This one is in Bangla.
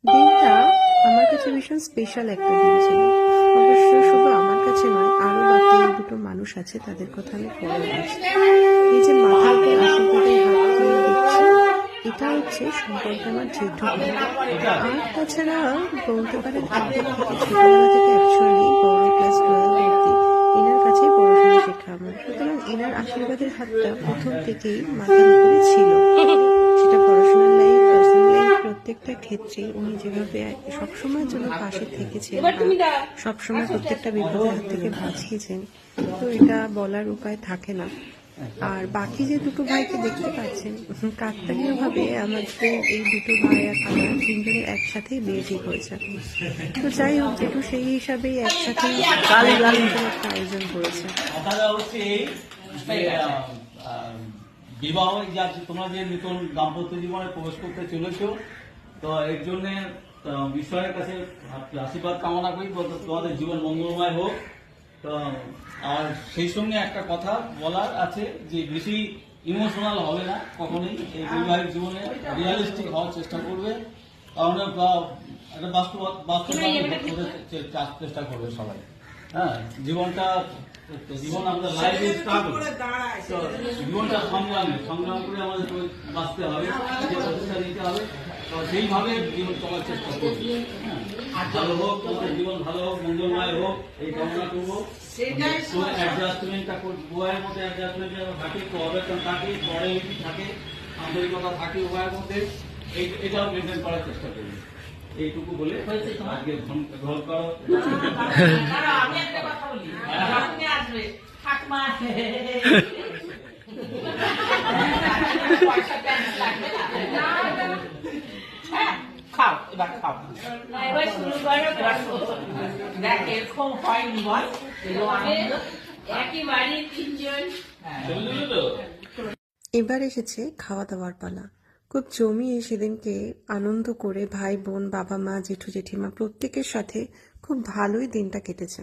দিনটা আমার কাছে ভীষণ স্পেশাল একটা দিন ছিল। অবশ্য শুধু আমার কাছে নয়, আরো বাকি দুটো মানুষ আছে, তাদের কথা আমি পরে বলছি। এই যে মাথার উপর আশীর্বাদের হাত দিয়ে দেখছি, এটা হচ্ছে সম্পর্কে আমার জেঠু ভাই। আর তাছাড়া বলতে পারেন একদিক থেকে ছোটবেলা থেকে অ্যাকচুয়ালি বড় ক্লাস 12 অব্দি এনার কাছেই পড়াশোনা শেখা আমার, সুতরাং এনার আশীর্বাদের হাতটা প্রথম থেকেই মাথার উপরে ছিল। সেটা পড়াশোনার লাইফ, পার্সোনাল লাইফ, প্রত্যেকটা ক্ষেত্রে উনি যেভাবে সবসময়ের জন্য পাশে থেকেছেন, সবসময় প্রত্যেকটা বিপদের হাত থেকে বাঁচিয়েছেন, তো এটা বলার উপায় থাকে না। আর বাকি যে দুটো ভাইকে দেখতে পাচ্ছেন, কাকতালীয় ভাবে আমাদের এই দুটো ভাই আর আমার তিনজনের একসাথেই বিয়ে ঠিক হয়েছে। তো যাই হোক, যেটু সেই হিসাবেই একসাথেই একটা আয়োজন করেছে। বিবাহ যা তোমরা যে নতুন দাম্পত্য জীবনে প্রবেশ করতে চলেছ, তো এর জন্য ঈশ্বরের কাছে আশীর্বাদ কামনা করি তোমাদের জীবন মঙ্গলময় হোক। তো আর সেই সঙ্গে একটা কথা বলার আছে যে বেশি ইমোশনাল হবে না কখনোই, এই বৈবাহিক জীবনে রিয়ালিস্টিক হওয়ার চেষ্টা করবে, কারণ একটা বাস্তব চেষ্টা করবে সবাই। হ্যাঁ, জীবন আমাদের লাইফ ইজ স্ট্রাগল, জীবনটা সংগ্রাম করে আমাদের বাঁচতে হবে, প্রচেষ্টা নিতে হবে। তো সেইভাবে জীবন চলার চেষ্টা করবো। ভালো হোক, তোমাদের জীবন ভালো হোক, মঙ্গলময় হোক, এই কামনা করবো। অ্যাডজাস্টমেন্টটা উভয়ের মধ্যে অ্যাডজাস্টমেন্ট থাকে, কোঅপারেশন থাকে, কোঅর্ডিনেশন থাকে, আন্তরিকতা থাকে উভয়ের মধ্যে, এটাও মেনটেন করার চেষ্টা করবো। এইটুকু বলে আজকে গ্রহণ করো। আমি একটা কথা বলি, আসবে ঠাকমা খাও, এবার খাও, এবার শুরু করো। দেখ এরকম হয়নি বল, একই বাড়ি তিনজন। এবার এসেছে খাওয়া দাওয়ার পালা। খুব জমিয়ে সেদিনকে আনন্দ করে ভাই বোন, বাবা মা, জেঠু জেঠিমা প্রত্যেকের সাথে খুব ভালোই দিনটা কেটেছে।